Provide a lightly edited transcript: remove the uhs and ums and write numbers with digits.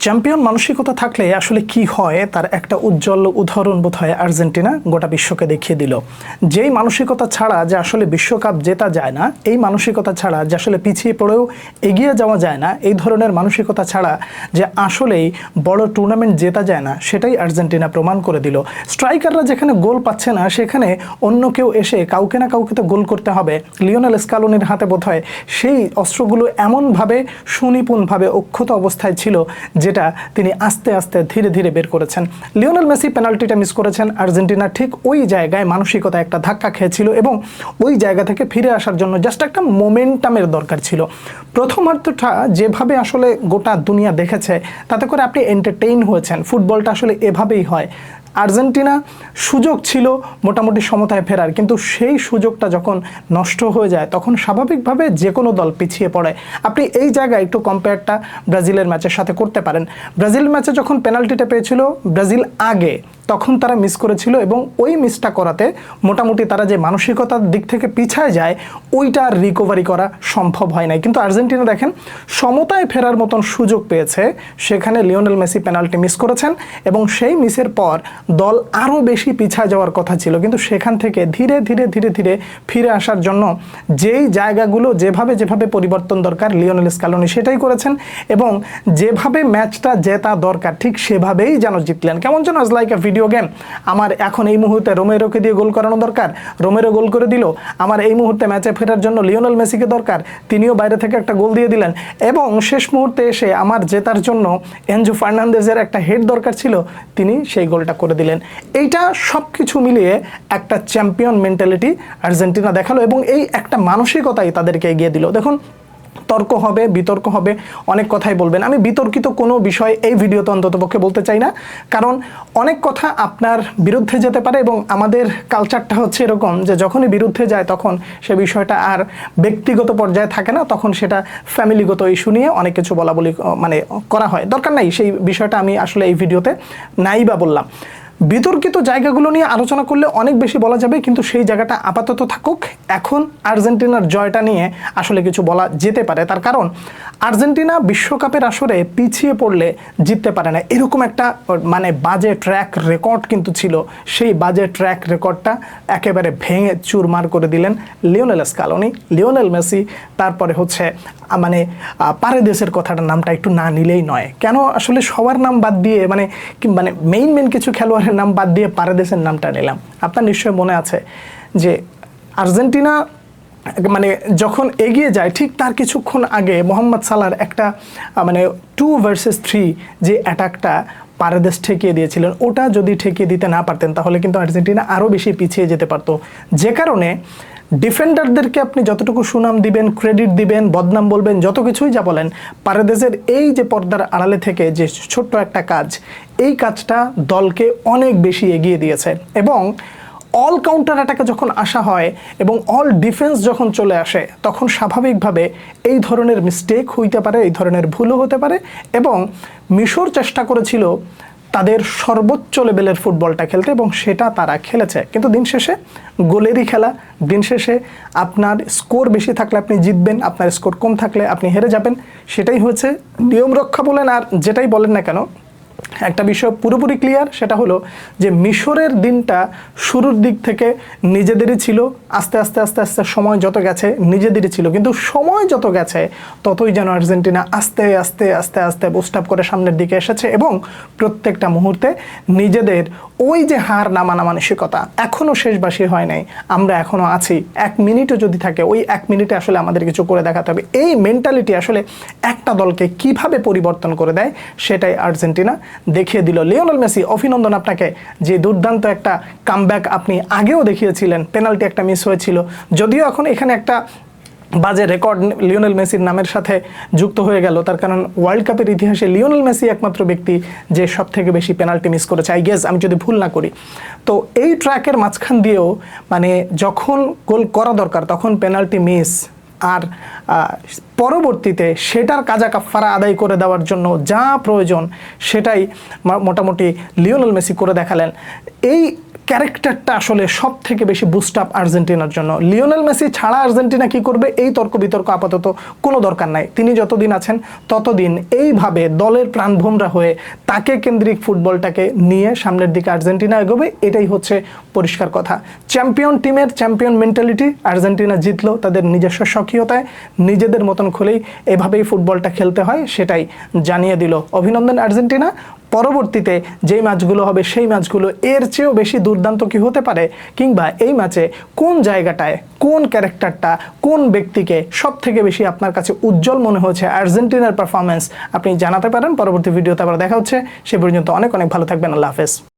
Champion মানসিকতা থাকলে আসলে কি হয় তার একটা উজ্জ্বল উদাহরণ বোধহয় আর্জেন্টিনা গোটা বিশ্বকে দেখিয়ে দিল। যেই মানসিকতা ছাড়া যে আসলে বিশ্বকাপ জেতা যায় না, এই মানসিকতা ছাড়া যে আসলে পিছিয়ে পড়েও এগিয়ে যাওয়া যায় না, এই ধরনের মানসিকতা ছাড়া যে আসলেই বড় টুর্নামেন্ট জেতা যায় না, সেটাই আর্জেন্টিনা প্রমাণ করে দিল। স্ট্রাইকাররা যেখানে গোল পাচ্ছে না, সেখানে অন্য কেউ এসে কাউকে না কাউকে তো গোল করতে হবে। লিওনেল স্কালোনির হাতে বোধহয় সেই অস্ত্রগুলো এমনভাবে সুনিপুণভাবে অক্ষত অবস্থায় ছিল যেটা তিনি আস্তে আস্তে ধীরে ধীরে বের করেছেন। লিওনেল মেসি পেনাল্টিটা মিস করেছেন। আর্জেন্টিনা ঠিক ওই জায়গায় মানসিকতা একটা ধাক্কা খেয়েছিল এবং ওই জায়গা থেকে ফিরে আসার জন্য জাস্ট একটা মোমেন্টামের দরকার ছিল। প্রথমার্ধটা যেভাবে আসলে গোটা দুনিয়া দেখেছে, তাতে করে আপনি এন্টারটেইন হয়েছেন। ফুটবলটা আসলে এভাবেই হয়। আর্জেন্টিনা সুযোগ ছিল মোটামুটি সমতায় ফেরার, কিন্তু সেই সুযোগটা যখন নষ্ট হয়ে যায় তখন স্বাভাবিকভাবে যে কোনো দল পিছিয়ে পড়ে। আপনি এই জায়গায় একটু কম্পেয়ারটা ব্রাজিলের ম্যাচের সাথে করতে পারেন। ব্রাজিল ম্যাচে যখন পেনাল্টিটা পেয়েছিল ব্রাজিল আগে, তখন তারা মিস করেছিল এবং ওই মিসটা করাতে মোটামুটি তারা যে মানসিকতার দিক থেকে পিছায় যায়, ওইটা আর রিকভারি করা সম্ভব হয় নাই। কিন্তু আর্জেন্টিনা দেখেন সমতায় ফেরার মতন সুযোগ পেয়েছে, সেখানে লিওনেল মেসি পেনাল্টি মিস করেছেন এবং সেই মিসের পর দল আরও বেশি পিছায় যাওয়ার কথা ছিল, কিন্তু সেখান থেকে ধীরে ধীরে ধীরে ধীরে ফিরে আসার জন্য যেই জায়গাগুলো যেভাবে যেভাবে পরিবর্তন দরকার লিওনেল স্কালোনি সেটাই করেছেন এবং যেভাবে ম্যাচটা জেতা দরকার ঠিক সেভাবেই যেন জিতলেন। কেমন যেন আজ লাইক ভিডিও গেম। আমার এখন এই মুহূর্তে রোমেরোকে দিয়ে গোল করানো দরকার, রোমেরো গোল করে দিল। আমার এই মুহূর্তে ম্যাচে ফেরার জন্য লিওনেল মেসিকে দরকার, তিনিও বাইরে থেকে একটা গোল দিয়ে দিলেন এবং শেষ মুহূর্তে এসে আমার জেতার জন্য এনজো ফার্নান্দেজের একটা হেড দরকার ছিল, তিনি সেই গোলটা করে দিলেন। এইটা সব কিছু মিলিয়ে একটা চ্যাম্পিয়ন মেন্টালিটি আর্জেন্টিনা দেখালো এবং এই একটা মানসিকতাই তাদেরকে এগিয়ে দিল। দেখুন, তর্ক হবে, বিতর্ক হবে, অনেক কথাই বলবেন। আমি বিতর্কিত কোনো বিষয় এই ভিডিওতে অন্ততপক্ষে বলতে চাই না, কারণ অনেক কথা আপনার বিরুদ্ধে যেতে পারে এবং আমাদের কালচারটা হচ্ছে এরকম যে যখনই বিরুদ্ধে যায় তখন সে বিষয়টা আর ব্যক্তিগত পর্যায়ে থাকে না, তখন সেটা ফ্যামিলিগত ইস্যু নিয়ে অনেক কিছু বলা বলি মানে করা হয়। দরকার নাই, সেই বিষয়টা আমি আসলে এই ভিডিওতে নাই বা বললাম। বিতর্কিত জায়গাগুলো নিয়ে আলোচনা করলে অনেক বেশি বলা যাবে, কিন্তু সেই জায়গাটা আপাতত থাকুক। এখন আর্জেন্টিনার জয়টা নিয়ে আসলে কিছু বলা যেতে পারে। তার কারণ আর্জেন্টিনা বিশ্বকাপের আসরে পিছিয়ে পড়লে জিততে পারে না, এরকম একটা মানে বাজে ট্র্যাক রেকর্ড কিন্তু ছিল। সেই বাজে ট্র্যাক রেকর্ডটা একেবারে ভেঙে চুরমার করে দিলেন লিওনেল স্কালোনি, লিওনেল মেসি। তারপরে হচ্ছে মানে পারেদেসের কথাটার নামটা একটু না নিলেই নয়। কেন আসলে সবার নাম বাদ দিয়ে মানে মেইন কিছু খেলোয়াড়ের নাম বাদ দিয়ে পারেদেসের নামটা নিলাম? আপনার নিশ্চয়ই মনে আছে যে আর্জেন্টিনা মানে যখন এগিয়ে যায় ঠিক তার কিছুক্ষণ আগে মোহাম্মদ সালাহর একটা মানে 2 ভার্সেস 3 যে অ্যাটাকটা পারেদেস ঠেকিয়ে দিয়েছিলেন, ওটা যদি ঠেকিয়ে দিতে না পারতেন তাহলে কিন্তু আর্জেন্টিনা আরও বেশি পিছিয়ে যেতে পারতো। যে কারণে ডিফেন্ডারদেরকে আপনি যতটুকু সুনাম দিবেন, ক্রেডিট দিবেন, বদনাম বলবেন, যত কিছুই যা বলেন, পারেদেসের এই যে পর্দার আড়ালে থেকে যে ছোট্ট একটা কাজ, এই কাজটা দলকে অনেক বেশি এগিয়ে দিয়েছে। এবং অল কাউন্টার অ্যাটাকে যখন আসা হয় এবং অল ডিফেন্স যখন চলে আসে, তখন স্বাভাবিকভাবে এই ধরনের মিস্টেক হইতে পারে, এই ধরনের ভুলও হতে পারে। এবং মিশর চেষ্টা করেছিল তাদের সর্বোচ্চ লেভেলের ফুটবলটা খেলতে এবং সেটা তারা খেলেছে, কিন্তু দিন শেষে গোলেরই খেলা। দিন শেষে আপনার স্কোর বেশি থাকলে আপনি জিতবেন, আপনার স্কোর কম থাকলে আপনি হেরে যাবেন। সেটাই হচ্ছে নিয়ম রক্ষা বলেন আর যেটাই বলেন না কেন, একটা বিষয় পুরোপুরি ক্লিয়ার, সেটা হলো যে মিশরের দিনটা শুরুর দিক থেকে নিজেদেরই ছিল, আস্তে আস্তে আস্তে আস্তে সময় যত গেছে নিজেদেরই ছিল, কিন্তু সময় যত গেছে ততই যেন আর্জেন্টিনা আস্তে আস্তে আস্তে আস্তে বুস্ট আপ করে সামনের দিকে এসেছে এবং প্রত্যেকটা মুহূর্তে নিজেদের ওই যে হার নামানো মানসিকতা এখনও শেষবাসী হয় নাই, আমরা এখনও আছি, 1 মিনিটও যদি থাকে ওই 1 মিনিটে আসলে আমাদের কিছু করে দেখাতে হবে। এই মেন্টালিটি আসলে একটা দলকে কিভাবে পরিবর্তন করে দেয় সেটাই আর্জেন্টিনা দেখিয়ে দিল। লিওনেল মেসি, অভিনন্দন আপনাকে, যে দুর্দান্ত একটা কামব্যাক আপনি আগেও দেখিয়েছিলেন। পেনাল্টি একটা মিস হয়েছিল, যদিও এখন এখানে একটা বাজে রেকর্ড লিওনেল মেসির নামের সাথে যুক্ত হয়ে গেল, তার কারণ ওয়ার্ল্ড কাপের ইতিহাসে লিওনেল মেসি একমাত্র ব্যক্তি যে সব থেকে বেশি পেনাল্টি মিস করেছে, আই গেস, আমি যদি ভুল না করি। তো এই ট্র্যাকের মাঝখান দিয়েও মানে যখন গোল করা দরকার তখন পেনাল্টি মিস, আর পরবর্তীতে সেটার কাজা কাফারা আদায় করে দেওয়ার জন্য যা প্রয়োজন সেটাই মোটামুটি লিওনেল মেসি করে দেখালেন। এই ক্যারেক্টারটা আসলে সব থেকে বেশি বুস্ট আপ আর্জেন্টিনার জন্য। লিওনেল মেসি ছাড়া আর্জেন্টিনা কি করবে এই তর্ক বিতর্ক আপাতত কোনো দরকার নাই। তিনি যতদিন আছেন ততদিন এইভাবে দলের প্রাণভোমরা হয়ে তাকে কেন্দ্রিক ফুটবলটাকে নিয়ে সামনের দিকে আর্জেন্টিনা এগোবে, এটাই হচ্ছে পরিষ্কার কথা। চ্যাম্পিয়ন টিমের চ্যাম্পিয়ন মেন্টালিটি, আর্জেন্টিনা জিতলো তাদের নিজস্ব স্বকীয়তায়, নিজেদের মতন খুলেই এভাবেই ফুটবলটা খেলতে হয় সেটাই জানিয়ে দিল। অভিনন্দন আর্জেন্টিনা। পরবর্তীতে যেই ম্যাচগুলো হবে সেই ম্যাচগুলো এর চেয়েও বেশি দুর্দান্ত কি হতে পারে, কিংবা এই ম্যাচে কোন জায়গাটায় কোন ক্যারেক্টারটা কোন ব্যক্তিকে সব থেকে বেশি আপনার কাছে উজ্জ্বল মনে হয়েছে আর্জেন্টিনার পারফরমেন্স, আপনি জানাতে পারেন। পরবর্তী ভিডিওতে আবার দেখা হচ্ছে, সে পর্যন্ত অনেক অনেক ভালো থাকবেন। আল্লাহ হাফেজ।